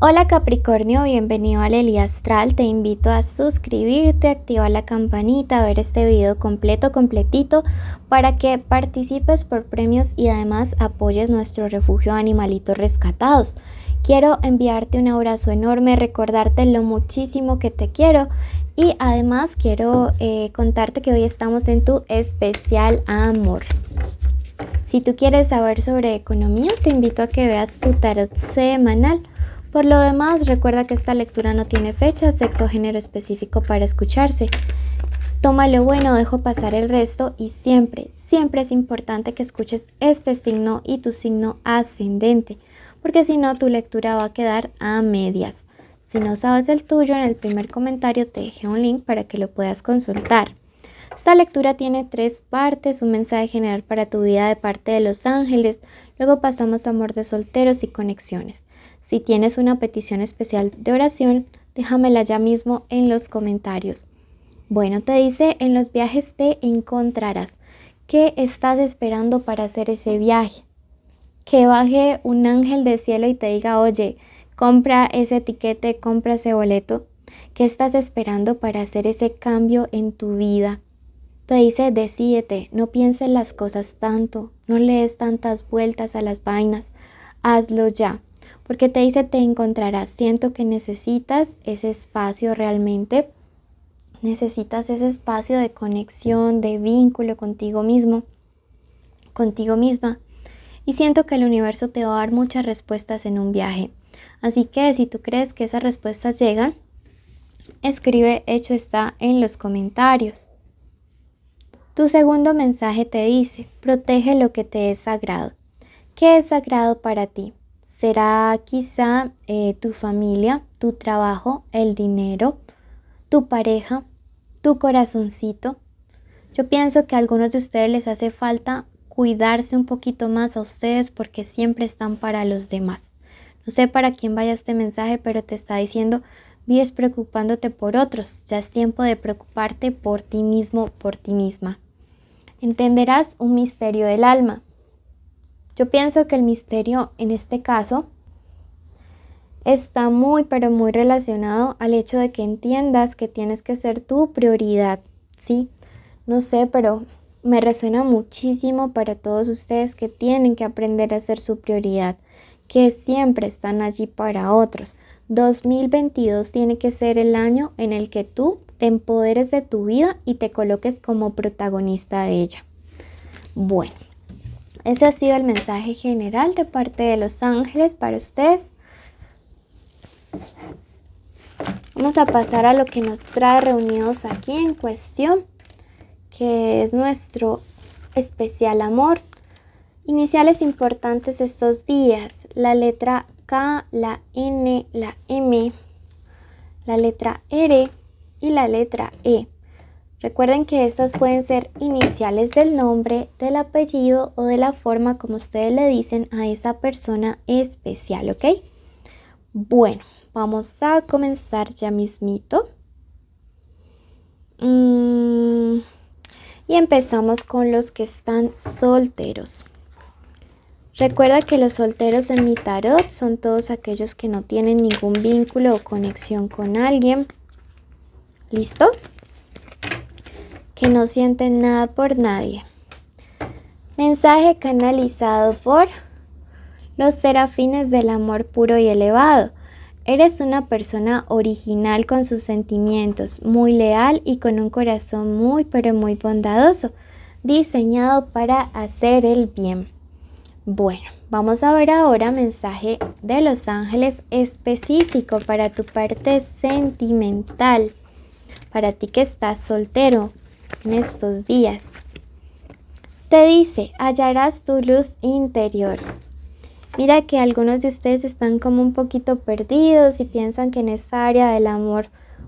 Hola Capricornio, bienvenido al Elí Astral. Te invito a suscribirte, activar la campanita, ver este video completito para que participes por premios y además apoyes nuestro refugio de animalitos rescatados. Quiero enviarte un abrazo enorme, recordarte lo muchísimo que te quiero y además quiero contarte que hoy estamos en tu especial amor. Si tú quieres saber sobre economía, te invito a que veas tu tarot semanal. Por lo demás, recuerda que esta lectura no tiene fecha, sexo o género específico para escucharse. Toma lo bueno, dejo pasar el resto y siempre es importante que escuches este signo y tu signo ascendente, porque si no tu lectura va a quedar a medias. Si no sabes el tuyo, en el primer comentario te dejé un link para que lo puedas consultar. Esta lectura tiene 3 partes, un mensaje general para tu vida de parte de los ángeles, luego pasamos a amor de solteros y conexiones. Si tienes una petición especial de oración, déjamela ya mismo en los comentarios. Bueno, te dice, en los viajes te encontrarás. ¿Qué estás esperando para hacer ese viaje? Que baje un ángel del cielo y te diga, oye, compra ese tiquete, compra ese boleto. ¿Qué estás esperando para hacer ese cambio en tu vida? Te dice, decídete, no pienses las cosas tanto, no le des tantas vueltas a las vainas, hazlo ya. Porque te dice, te encontrarás. Siento que necesitas ese espacio realmente. Necesitas ese espacio de conexión, de vínculo contigo mismo, contigo misma. Y siento que el universo te va a dar muchas respuestas en un viaje. Así que si tú crees que esas respuestas llegan, escribe hecho está en los comentarios. Tu segundo mensaje te dice, protege lo que te es sagrado. ¿Qué es sagrado para ti? ¿Será quizá tu familia, tu trabajo, el dinero, tu pareja, tu corazoncito? Yo pienso que a algunos de ustedes les hace falta cuidarse un poquito más a ustedes porque siempre están para los demás. No sé para quién vaya este mensaje, pero te está diciendo, vives preocupándote por otros. Ya es tiempo de preocuparte por ti mismo, por ti misma. Entenderás un misterio del alma. Yo pienso que el misterio en este caso está muy relacionado al hecho de que entiendas que tienes que ser tu prioridad, ¿sí? No sé, pero me resuena muchísimo para todos ustedes que tienen que aprender a ser su prioridad, que siempre están allí para otros. 2022 tiene que ser el año en el que tú te empoderes de tu vida y te coloques como protagonista de ella. Bueno, ese ha sido el mensaje general de parte de los ángeles para ustedes. Vamos a pasar a lo que nos trae reunidos aquí en cuestión, que es nuestro especial amor. Iniciales importantes estos días, la letra K, la N, la M, la letra R y la letra E. Recuerden que estas pueden ser iniciales del nombre, del apellido o de la forma como ustedes le dicen a esa persona especial, ¿ok? Bueno, vamos a comenzar ya mismito. Y empezamos con los que están solteros. Recuerda que los solteros en mi tarot son todos aquellos que no tienen ningún vínculo o conexión con alguien. ¿Listo? Que no sienten nada por nadie. Mensaje canalizado por los serafines del amor puro y elevado. Eres una persona original con sus sentimientos, muy leal y con un corazón muy bondadoso, diseñado para hacer el bien. Bueno, vamos a ver ahora mensaje de los ángeles específico para tu parte sentimental, para ti que estás soltero en estos días. Te dice, hallarás tu luz interior. Mira que algunos de ustedes están como un poquito perdidos y piensan que en esta área del amor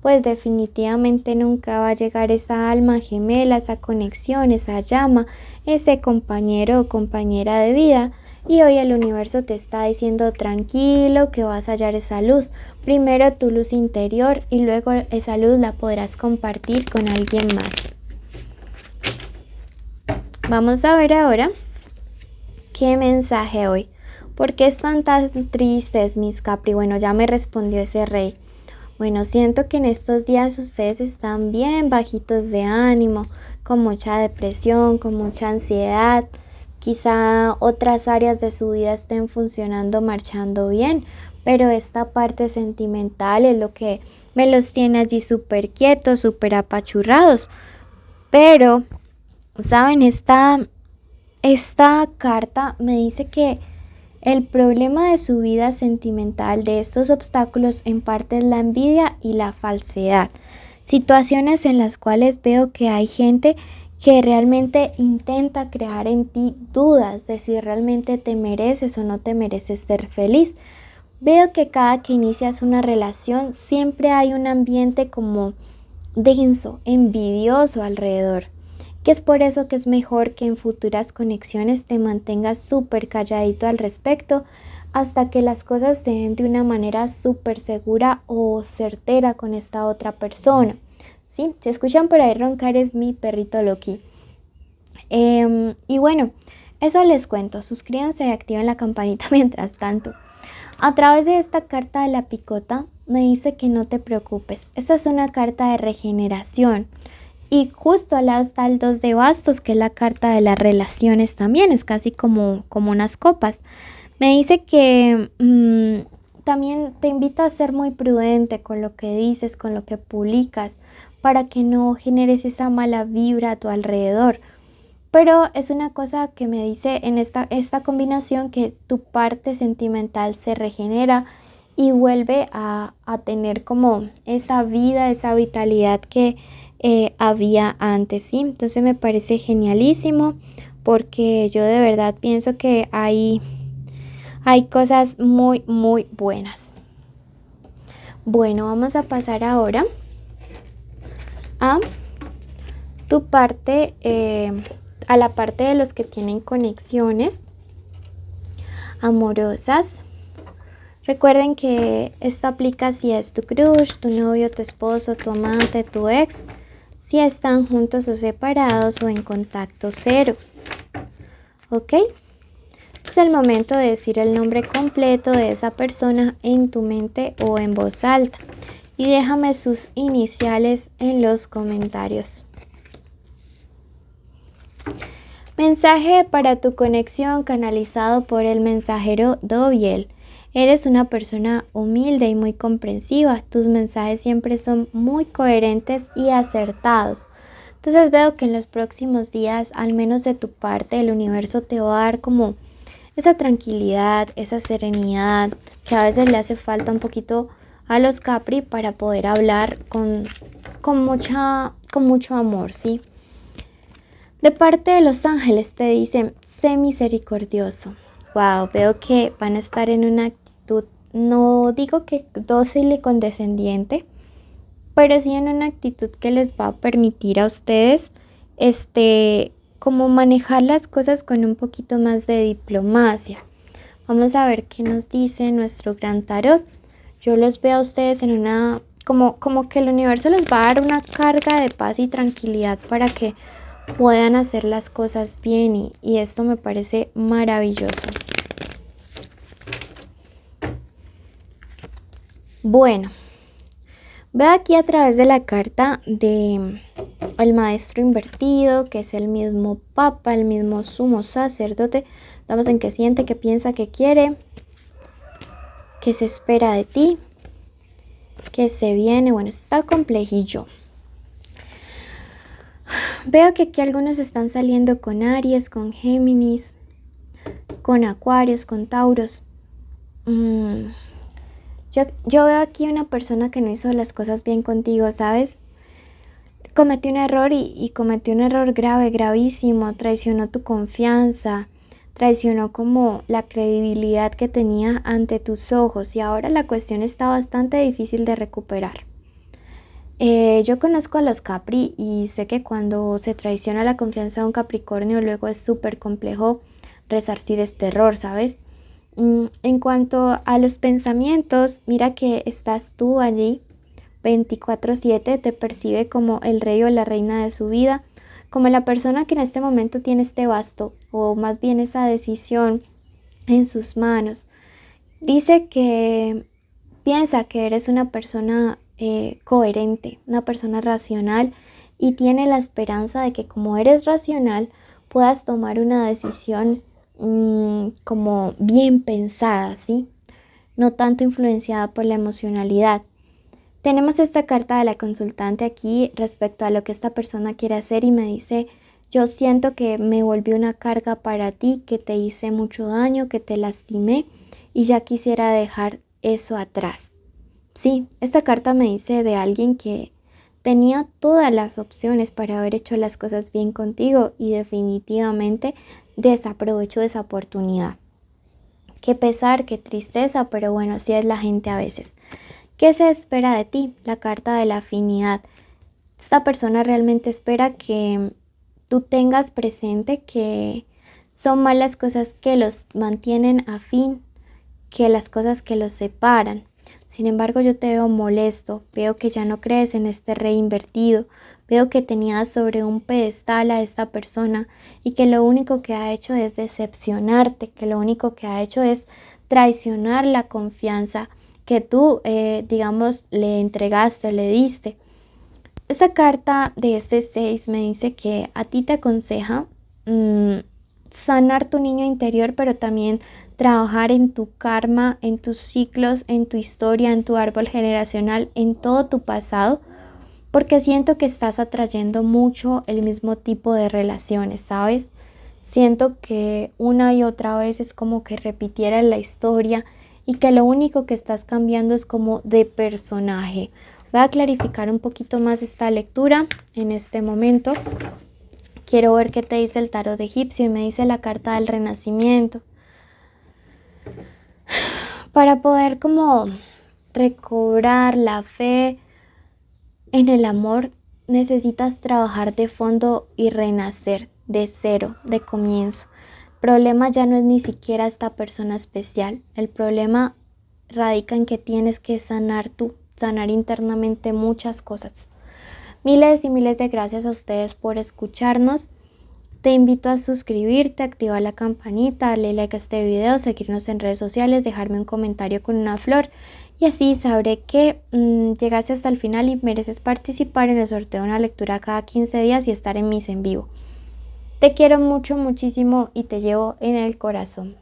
pues definitivamente nunca va a llegar esa alma gemela, esa conexión, esa llama, ese compañero o compañera de vida. Y hoy el universo te está diciendo tranquilo que vas a hallar esa luz. Primero tu luz interior y luego esa luz la podrás compartir con alguien más. Vamos a ver ahora qué mensaje hoy. ¿Por qué están tan tristes, mis Capri? Bueno, ya me respondió ese rey. Bueno, siento que en estos días ustedes están bien bajitos de ánimo, con mucha depresión, con mucha ansiedad. Quizá otras áreas de su vida estén funcionando, marchando bien, pero esta parte sentimental es lo que me los tiene allí súper quietos, súper apachurrados. Pero, ¿saben? Esta carta me dice que el problema de su vida sentimental, de estos obstáculos, en parte es la envidia y la falsedad. Situaciones en las cuales veo que hay gente que realmente intenta crear en ti dudas de si realmente te mereces o no te mereces ser feliz. Veo que cada que inicias una relación siempre hay un ambiente como denso, envidioso alrededor, que es por eso que es mejor que en futuras conexiones te mantengas súper calladito al respecto hasta que las cosas se den de una manera súper segura o certera con esta otra persona. ¿Sí? Si escuchan por ahí roncar es mi perrito Loki. Y bueno, eso les cuento. Suscríbanse y activen la campanita mientras tanto. A través de esta carta de la picota me dice que no te preocupes. Esta es una carta de regeneración. Y justo al lado está el 2 de bastos, que es la carta de las relaciones también, es casi como unas copas. Me dice que también te invita a ser muy prudente con lo que dices, con lo que publicas, para que no generes esa mala vibra a tu alrededor. Pero es una cosa que me dice en esta combinación que tu parte sentimental se regenera y vuelve a tener como esa vida, esa vitalidad que había antes, ¿sí? Entonces me parece genialísimo porque yo de verdad pienso que hay cosas muy, muy buenas. Bueno, vamos a pasar ahora a tu parte, a la parte de los que tienen conexiones amorosas. Recuerden que esto aplica si es tu crush, tu novio, tu esposo, tu amante, tu ex, si están juntos o separados o en contacto cero. ¿Ok? Es el momento de decir el nombre completo de esa persona en tu mente o en voz alta. Y déjame sus iniciales en los comentarios. Mensaje para tu conexión canalizado por el mensajero Dobiel. Eres una persona humilde y muy comprensiva. Tus mensajes siempre son muy coherentes y acertados. Entonces veo que en los próximos días, al menos de tu parte, el universo te va a dar como esa tranquilidad, esa serenidad que a veces le hace falta un poquito a los Capri para poder hablar con mucho amor, ¿sí? De parte de los ángeles te dicen, sé misericordioso. Wow, veo que van a estar en una actitud, no digo que dócil y condescendiente, pero sí en una actitud que les va a permitir a ustedes, como manejar las cosas con un poquito más de diplomacia. Vamos a ver qué nos dice nuestro gran tarot. Yo los veo a ustedes en una, como que el universo les va a dar una carga de paz y tranquilidad para que puedan hacer las cosas bien y esto me parece maravilloso. Bueno, veo aquí a través de la carta de el maestro invertido, que es el mismo papa, el mismo sumo sacerdote. Vamos en qué siente, qué piensa, qué quiere, qué se espera de ti, qué se viene. Bueno, está complejillo. Veo que aquí algunos están saliendo con Aries, con Géminis, con Acuarios, con Tauros. Yo veo aquí una persona que no hizo las cosas bien contigo, ¿sabes? Cometió un error y cometió un error grave, gravísimo. Traicionó tu confianza, traicionó como la credibilidad que tenía ante tus ojos y ahora la cuestión está bastante difícil de recuperar. Yo conozco a los Capri y sé que cuando se traiciona la confianza de un Capricornio luego es súper complejo resarcir este error, ¿sabes? En cuanto a los pensamientos, mira que estás tú allí 24/7, te percibe como el rey o la reina de su vida, como la persona que en este momento tiene este basto o más bien esa decisión en sus manos. Dice que piensa que eres una persona coherente, una persona racional y tiene la esperanza de que como eres racional puedas tomar una decisión como bien pensada, ¿sí? No tanto influenciada por la emocionalidad. Tenemos esta carta de la consultante aquí respecto a lo que esta persona quiere hacer y me dice, yo siento que me volví una carga para ti, que te hice mucho daño, que te lastimé y ya quisiera dejar eso atrás. Sí, esta carta me dice de alguien que tenía todas las opciones para haber hecho las cosas bien contigo y definitivamente desaprovechó esa oportunidad. Qué pesar, qué tristeza, pero bueno, así es la gente a veces. ¿Qué se espera de ti? La carta de la afinidad. Esta persona realmente espera que tú tengas presente que son más las cosas que los mantienen afín que las cosas que los separan. Sin embargo, yo te veo molesto, veo que ya no crees en este rey invertido, veo que tenías sobre un pedestal a esta persona y que lo único que ha hecho es decepcionarte, que lo único que ha hecho es traicionar la confianza que tú, digamos, le entregaste o le diste. Esta carta de este 6 me dice que a ti te aconseja sanar tu niño interior, pero también trabajar en tu karma, en tus ciclos, en tu historia, en tu árbol generacional, en todo tu pasado, porque siento que estás atrayendo mucho el mismo tipo de relaciones, ¿sabes? Siento que una y otra vez es como que repitiera la historia y que lo único que estás cambiando es como de personaje. Voy a clarificar un poquito más esta lectura en este momento. Quiero ver qué te dice el tarot egipcio y me dice la carta del renacimiento. Para poder como recobrar la fe en el amor, necesitas trabajar de fondo y renacer de cero, de comienzo. El problema ya no es ni siquiera esta persona especial. El problema radica en que tienes que sanar tú, sanar internamente muchas cosas. Miles y miles de gracias a ustedes por escucharnos. Te invito a suscribirte, activar la campanita, darle like a este video, seguirnos en redes sociales, dejarme un comentario con una flor y así sabré que llegaste hasta el final y mereces participar en el sorteo de una lectura cada 15 días y estar en mis en vivo. Te quiero mucho, muchísimo y te llevo en el corazón.